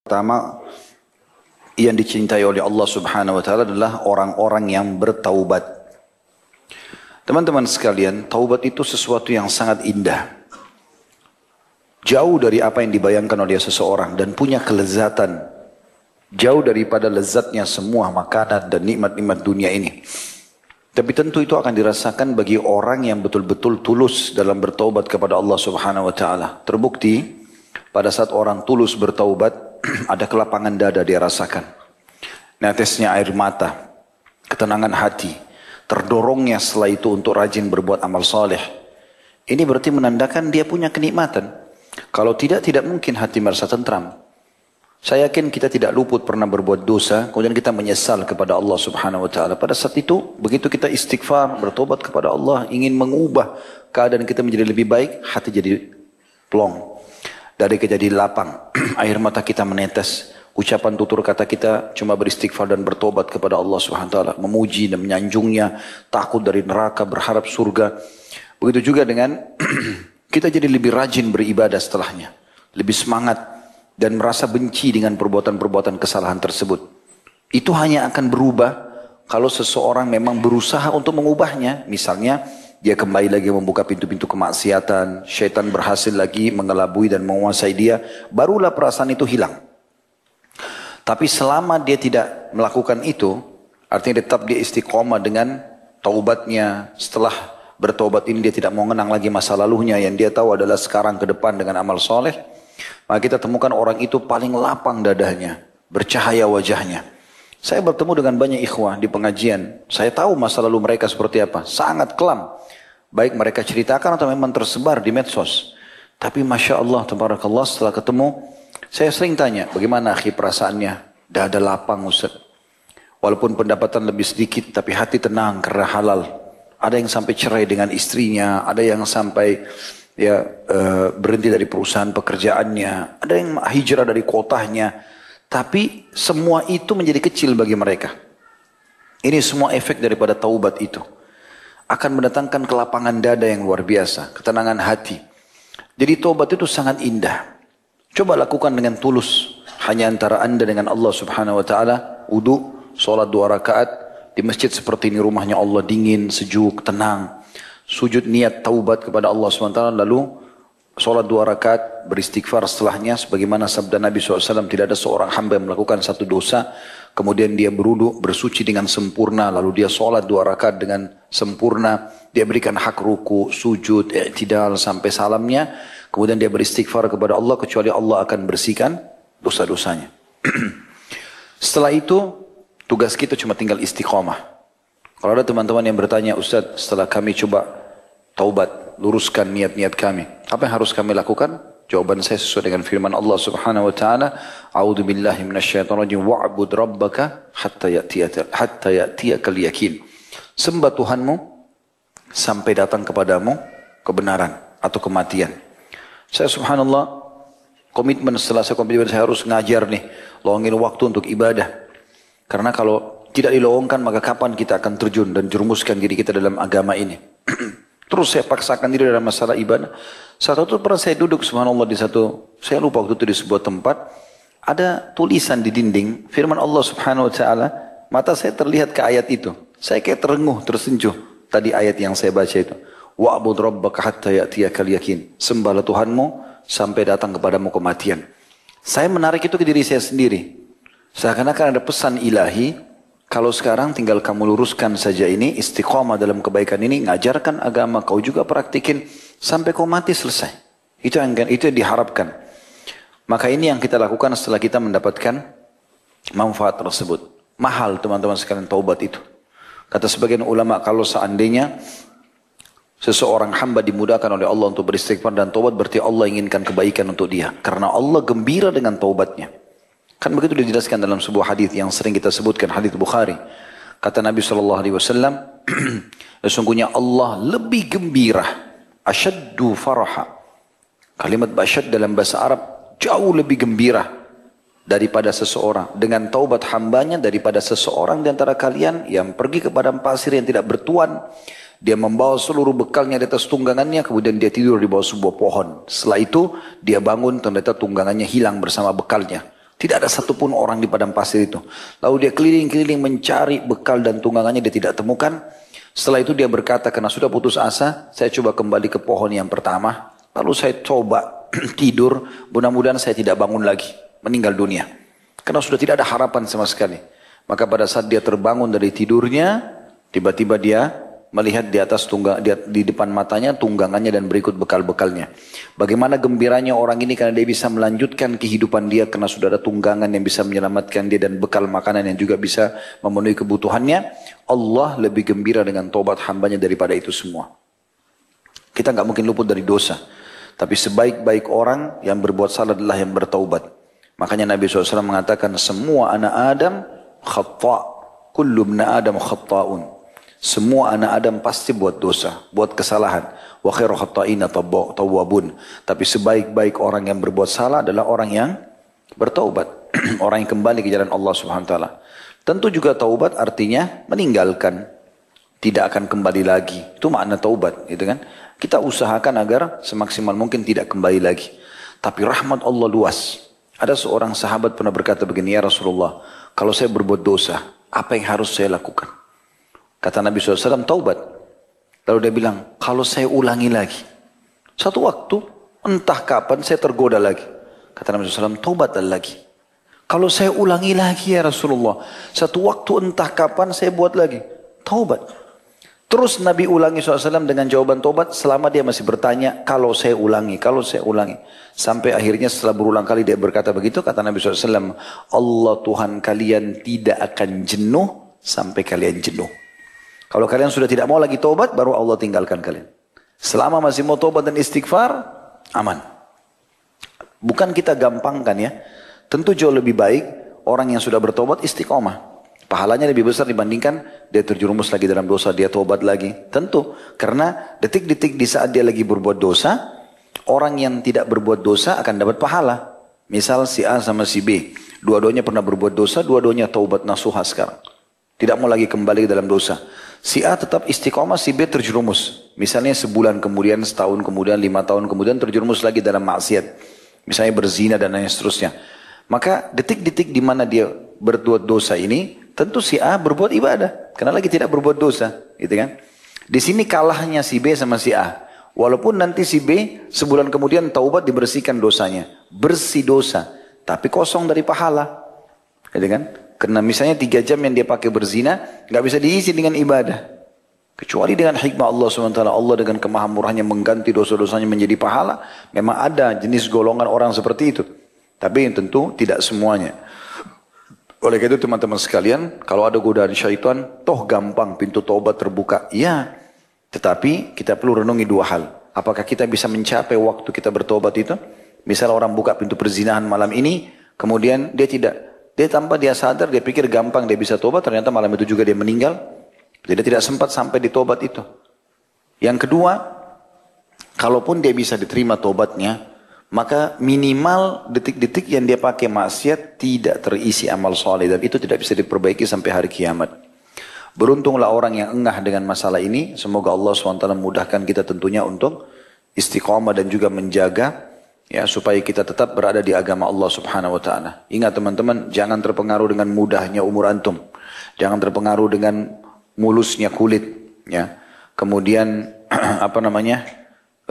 Pertama, yang dicintai oleh Allah Subhanahu wa taala adalah orang-orang yang bertaubat. Teman-teman sekalian, taubat itu sesuatu yang sangat indah. Jauh dari apa yang dibayangkan oleh seseorang dan punya kelezatan. Jauh daripada lezatnya semua makanan dan nikmat-nikmat dunia ini. Tapi tentu itu akan dirasakan bagi orang yang betul-betul tulus dalam bertaubat kepada Allah Subhanahu wa taala. Terbukti pada saat orang tulus bertaubat, ada kelapangan dada dia rasakan. Netesnya air mata, ketenangan hati, terdorongnya setelah itu untuk rajin berbuat amal saleh. Ini berarti menandakan dia punya kenikmatan. Kalau tidak mungkin hati merasa tentram. Saya yakin kita tidak luput pernah berbuat dosa, kemudian kita menyesal kepada Allah Subhanahu wa taala. Pada saat itu, begitu kita istighfar, bertobat kepada Allah, ingin mengubah keadaan kita menjadi lebih baik, hati jadi plong. Dari kejadian lapang, air mata kita menetes. Ucapan tutur kata kita cuma beristighfar dan bertobat kepada Allah Subhanahu wa taala, memuji dan menyanjungnya, takut dari neraka, berharap surga. Begitu juga dengan kita jadi lebih rajin beribadah setelahnya, lebih semangat dan merasa benci dengan perbuatan-perbuatan kesalahan tersebut. Itu hanya akan berubah kalau seseorang memang berusaha untuk mengubahnya. Misalnya dia kembali lagi membuka pintu-pintu kemaksiatan, syaitan berhasil lagi mengelabui dan menguasai dia, barulah perasaan itu hilang. Tapi selama dia tidak melakukan itu, artinya tetap dia istiqomah dengan taubatnya. Setelah bertaubat ini dia tidak mau mengenang lagi masa lalunya, yang dia tahu adalah sekarang ke depan dengan amal soleh. Maka kita temukan orang itu paling lapang dadanya, bercahaya wajahnya. Saya bertemu dengan banyak ikhwah di pengajian. Saya tahu masa lalu mereka seperti apa, sangat kelam. Baik mereka ceritakan atau memang tersebar di medsos. Tapi Masya Allah, tabarakallah, setelah ketemu, saya sering tanya, bagaimana akhi perasaannya? Dada lapang Ustaz. Walaupun pendapatan lebih sedikit, tapi hati tenang karena halal. Ada yang sampai cerai dengan istrinya, ada yang sampai berhenti dari perusahaan pekerjaannya, ada yang hijrah dari kotanya. Tapi semua itu menjadi kecil bagi mereka. Ini semua efek daripada taubat itu. Akan mendatangkan kelapangan dada yang luar biasa, ketenangan hati. Jadi taubat itu sangat indah. Coba lakukan dengan tulus. Hanya antara anda dengan Allah Subhanahu wa ta'ala. Wudu, sholat 2 rakaat. Di masjid seperti ini rumahnya Allah dingin, sejuk, tenang. Sujud niat taubat kepada Allah Subhanahu wa ta'ala. Lalu sholat 2 rakaat, beristighfar setelahnya. Sebagaimana sabda Nabi SAW, tidak ada seorang hamba yang melakukan satu dosa. Kemudian dia berwudu, bersuci dengan sempurna. Lalu dia sholat 2 rakaat dengan sempurna. Dia berikan hak ruku, sujud, i'tidal sampai salamnya. Kemudian dia beristighfar kepada Allah, kecuali Allah akan bersihkan dosa-dosanya. Setelah itu, tugas kita cuma tinggal istiqomah. Kalau ada teman-teman yang bertanya, Ustaz, setelah kami coba taubat, luruskan niat-niat kami, apa yang harus kami lakukan? Jawaban saya sesuai dengan firman Allah Subhanahu wa taala, "A'udzu billahi minasyaitonir rajim wa'bud rabbaka hatta ya'tiyakal yakin." Sembah Tuhanmu sampai datang kepadamu kebenaran atau kematian. Saya subhanallah, komitmen setelah saya komitmen saya harus ngajar nih, luangin waktu untuk ibadah. Karena kalau tidak dilowongkan maka kapan kita akan terjun dan jerumuskan diri kita dalam agama ini. Terus saya paksakan diri dalam masalah ibadah. Saat itu pernah saya duduk subhanallah di satu, saya lupa waktu itu di sebuah tempat, ada tulisan di dinding, firman Allah Subhanahu wa ta'ala, mata saya terlihat ke ayat itu. Saya kayak terenguh, tersenjuh tadi ayat yang saya baca itu. Wa'bud rabbaka hatta ya'tiyakal yakin. Sembahlah Tuhanmu sampai datang kepadamu kematian. Saya menarik itu ke diri saya sendiri. Seakan-akan ada pesan ilahi, kalau sekarang tinggal kamu luruskan saja ini, istiqomah dalam kebaikan ini, ngajarkan agama, kau juga praktikin, sampai kau mati selesai. Itu yang diharapkan. Maka ini yang kita lakukan setelah kita mendapatkan manfaat tersebut. Mahal teman-teman sekalian taubat itu. Kata sebagian ulama, kalau seandainya seseorang hamba dimudahkan oleh Allah untuk beristighfar dan taubat, berarti Allah inginkan kebaikan untuk dia. Karena Allah gembira dengan taubatnya. Kan begitu dijelaskan dalam sebuah hadis yang sering kita sebutkan, hadis Bukhari. Kata Nabi SAW, sesungguhnya Allah lebih gembira, asyaddu faraha. Kalimat asyad dalam bahasa Arab jauh lebih gembira daripada seseorang dengan taubat hambanya, daripada seseorang di antara kalian yang pergi ke padang pasir yang tidak bertuan. Dia membawa seluruh bekalnya di atas tunggangannya, kemudian dia tidur di bawah sebuah pohon. Setelah itu dia bangun, ternyata tunggangannya hilang bersama bekalnya. Tidak ada satupun orang di padang pasir itu. Lalu dia keliling-keliling mencari bekal dan tunggangannya, dia tidak temukan. Setelah itu dia berkata, karena sudah putus asa, saya coba kembali ke pohon yang pertama. Lalu saya coba tidur, mudah-mudahan saya tidak bangun lagi, meninggal dunia. Karena sudah tidak ada harapan sama sekali. Maka pada saat dia terbangun dari tidurnya, tiba-tiba dia melihat di atas di depan matanya tunggangannya dan berikut bekal-bekalnya. Bagaimana gembiranya orang ini karena dia bisa melanjutkan kehidupan dia karena sudah ada tunggangan yang bisa menyelamatkan dia dan bekal makanan yang juga bisa memenuhi kebutuhannya. Allah lebih gembira dengan tobat hambanya daripada itu semua. Kita nggak mungkin luput dari dosa. Tapi sebaik-baik orang yang berbuat salah adalah yang bertaubat. Makanya Nabi SAW mengatakan semua anak Adam khata'. Kullu ibna Adam khata'un. Semua anak Adam pasti buat dosa, buat kesalahan. Wa khairu khata'ina tawwabun. Tapi sebaik-baik orang yang berbuat salah adalah orang yang bertaubat. Orang yang kembali ke jalan Allah Subhanahu wa taala. Tentu juga taubat artinya meninggalkan, tidak akan kembali lagi. Itu makna taubat, gitu kan? Kita usahakan agar semaksimal mungkin tidak kembali lagi. Tapi rahmat Allah luas. Ada seorang sahabat pernah berkata begini, ya Rasulullah, kalau saya berbuat dosa, apa yang harus saya lakukan? Kata Nabi SAW, taubat. Lalu dia bilang, kalau saya ulangi lagi. Satu waktu, entah kapan saya tergoda lagi. Kata Nabi SAW, taubatlah lagi. Kalau saya ulangi lagi ya Rasulullah. Satu waktu entah kapan saya buat lagi. Taubat. Terus Nabi ulangi SAW dengan jawaban taubat. Selama dia masih bertanya, kalau saya ulangi, kalau saya ulangi. Sampai akhirnya setelah berulang kali dia berkata begitu. Kata Nabi SAW, Allah Tuhan kalian tidak akan jenuh sampai kalian jenuh. Kalau kalian sudah tidak mau lagi taubat, baru Allah tinggalkan kalian. Selama masih mau taubat dan istighfar, aman. Bukan kita gampangkan ya. Tentu jauh lebih baik orang yang sudah bertobat istiqomah. Pahalanya lebih besar dibandingkan dia terjerumus lagi dalam dosa, dia taubat lagi. Tentu, karena detik-detik di saat dia lagi berbuat dosa, orang yang tidak berbuat dosa akan dapat pahala. Misal si A sama si B. Dua-duanya pernah berbuat dosa, dua-duanya taubat nasuha sekarang. Tidak mau lagi kembali dalam dosa. Si A tetap istiqomah, si B terjerumus. Misalnya sebulan kemudian, setahun kemudian, 5 tahun kemudian terjerumus lagi dalam maksiat. Misalnya berzina dan lain seterusnya. Maka detik-detik di mana dia berbuat dosa ini, tentu si A berbuat ibadah. Karena lagi tidak berbuat dosa. Gitu kan? Di sini kalahnya si B sama si A. Walaupun nanti si B sebulan kemudian taubat dibersihkan dosanya. Bersih dosa. Tapi kosong dari pahala. Gitu kan? Karena misalnya 3 jam yang dia pakai berzina, nggak bisa diisi dengan ibadah. Kecuali dengan hikmah Allah SWT. Allah dengan kemahamurahnya mengganti dosa-dosanya menjadi pahala. Memang ada jenis golongan orang seperti itu. Tapi tentu tidak semuanya. Oleh karena itu teman-teman sekalian, kalau ada godaan syaitan, toh gampang pintu taubat terbuka. Ya, tetapi kita perlu renungi 2 hal. Apakah kita bisa mencapai waktu kita bertobat itu? Misal orang buka pintu perzinahan malam ini, kemudian dia tanpa dia sadar, dia pikir gampang dia bisa tobat, ternyata malam itu juga dia meninggal. Jadi tidak sempat sampai di tobat itu. Yang kedua, kalaupun dia bisa diterima tobatnya, maka minimal detik-detik yang dia pakai maksiat tidak terisi amal soleh, dan itu tidak bisa diperbaiki sampai hari kiamat. Beruntunglah orang yang engah dengan masalah ini. Semoga Allah SWT memudahkan kita tentunya untuk istiqamah dan juga menjaga, ya, supaya kita tetap berada di agama Allah Subhanahu wa taala. Ingat teman-teman, jangan terpengaruh dengan mudahnya umur antum. Jangan terpengaruh dengan mulusnya kulit, ya. Kemudian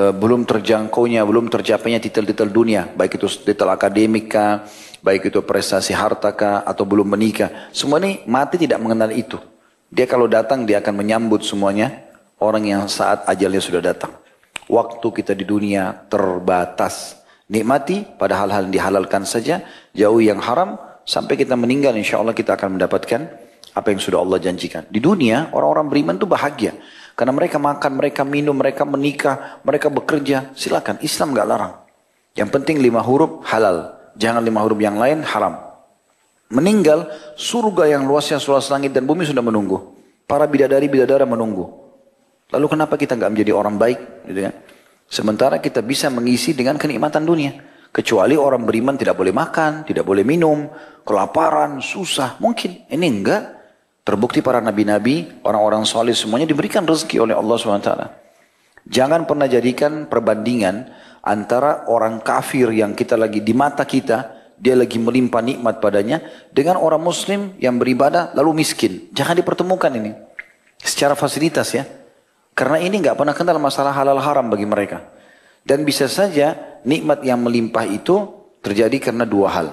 belum terjangkaunya, belum tercapainya titel-titel dunia, baik itu titel akademika, baik itu prestasi harta atau belum menikah. Semua ini mati tidak mengenal itu. Dia kalau datang dia akan menyambut semuanya orang yang saat ajalnya sudah datang. Waktu kita di dunia terbatas. Nikmati pada hal-hal yang dihalalkan saja, jauh yang haram, sampai kita meninggal insya Allah kita akan mendapatkan apa yang sudah Allah janjikan. Di dunia orang-orang beriman itu bahagia. Karena mereka makan, mereka minum, mereka menikah, mereka bekerja. Silakan, Islam gak larang. Yang penting 5 huruf halal. Jangan 5 huruf yang lain haram. Meninggal, surga yang luasnya seluas langit dan bumi sudah menunggu. Para bidadari-bidadara menunggu. Lalu kenapa kita gak menjadi orang baik? Gitu kan? Sementara kita bisa mengisi dengan kenikmatan dunia. Kecuali orang beriman tidak boleh makan, tidak boleh minum, kelaparan, susah. Mungkin ini enggak. Terbukti para nabi-nabi, orang-orang soleh semuanya diberikan rezeki oleh Allah SWT. Jangan pernah jadikan perbandingan antara orang kafir yang kita lagi di mata kita, dia lagi melimpah nikmat padanya, dengan orang muslim yang beribadah lalu miskin. Jangan dipertemukan ini. Secara fasilitas ya. Karena ini nggak pernah kenal masalah halal haram bagi mereka. Dan bisa saja nikmat yang melimpah itu terjadi karena dua hal.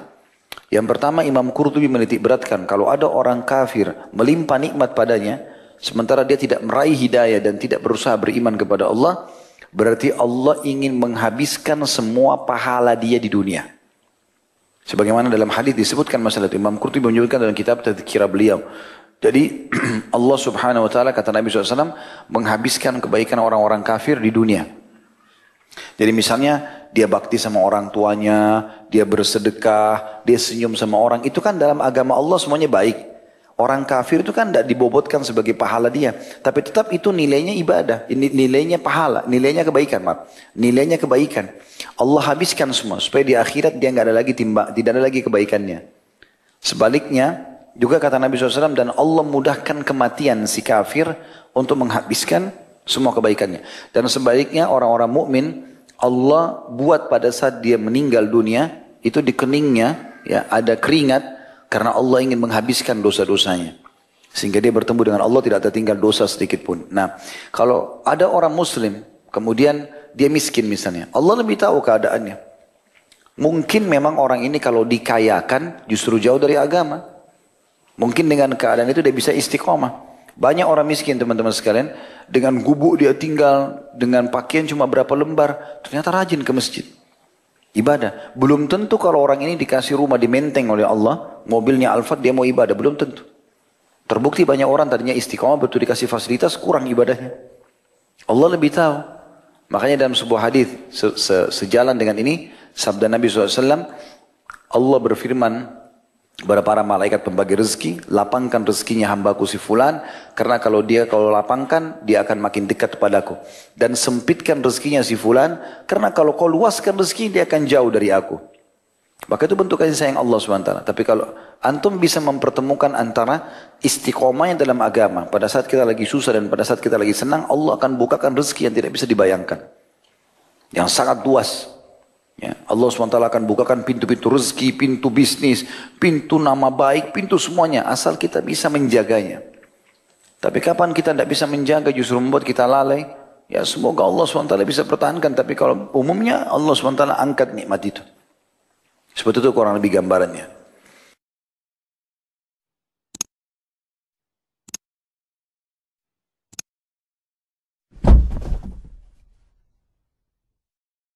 Yang pertama, Imam Qurtubi menitik beratkan, kalau ada orang kafir melimpah nikmat padanya, sementara dia tidak meraih hidayah dan tidak berusaha beriman kepada Allah, berarti Allah ingin menghabiskan semua pahala dia di dunia. Sebagaimana dalam hadis disebutkan masalah itu, Imam Qurtubi menyebutkan dalam kitab Tadhkirah beliau. Jadi Allah subhanahu wa ta'ala, kata Nabi SAW, menghabiskan kebaikan orang-orang kafir di dunia. Jadi misalnya dia bakti sama orang tuanya, dia bersedekah, dia senyum sama orang. Itu kan dalam agama Allah semuanya baik. Orang kafir itu kan tidak dibobotkan sebagai pahala dia. Tapi tetap itu nilainya ibadah, nilainya pahala, nilainya kebaikan. Maaf. Nilainya kebaikan. Allah habiskan semua supaya di akhirat dia nggak ada lagi tidak ada lagi kebaikannya. Sebaliknya, juga kata Nabi SAW, dan Allah mudahkan kematian si kafir untuk menghabiskan semua kebaikannya. Dan sebaliknya orang-orang mukmin Allah buat pada saat dia meninggal dunia, itu di keningnya ya, ada keringat, karena Allah ingin menghabiskan dosa-dosanya. Sehingga dia bertemu dengan Allah tidak tertinggal dosa sedikit pun. Nah, kalau ada orang muslim, kemudian dia miskin misalnya, Allah lebih tahu keadaannya. Mungkin memang orang ini kalau dikayakan justru jauh dari agama. Mungkin dengan keadaan itu dia bisa istiqomah. Banyak orang miskin teman-teman sekalian, dengan gubuk dia tinggal, dengan pakaian cuma berapa lembar, ternyata rajin ke masjid. Ibadah. Belum tentu kalau orang ini dikasih rumah di Menteng oleh Allah, mobilnya Alphard, dia mau ibadah. Belum tentu. Terbukti banyak orang tadinya istiqomah, betul dikasih fasilitas, kurang ibadahnya. Allah lebih tahu. Makanya dalam sebuah hadis sejalan dengan ini, sabda Nabi SAW, Allah berfirman kepada para malaikat pembagi rezeki, lapangkan rezekinya hambaku si fulan, karena kalau lapangkan, dia akan makin dekat kepadaku. Dan sempitkan rezekinya si fulan, karena kalau kau luaskan rezeki, dia akan jauh dari aku. Maka itu bentuk kasih sayang Allah SWT. Tapi kalau antum bisa mempertemukan antara istiqomah yang dalam agama, pada saat kita lagi susah dan pada saat kita lagi senang, Allah akan bukakan rezeki yang tidak bisa dibayangkan. Yang sangat luas. Ya, Allah SWT akan bukakan pintu-pintu rezeki, pintu bisnis, pintu nama baik, pintu semuanya. Asal kita bisa menjaganya. Tapi kapan kita tidak bisa menjaga justru membuat kita lalai. Ya semoga Allah SWT bisa pertahankan. Tapi kalau umumnya Allah SWT angkat nikmat itu. Seperti itu kurang lebih gambarannya.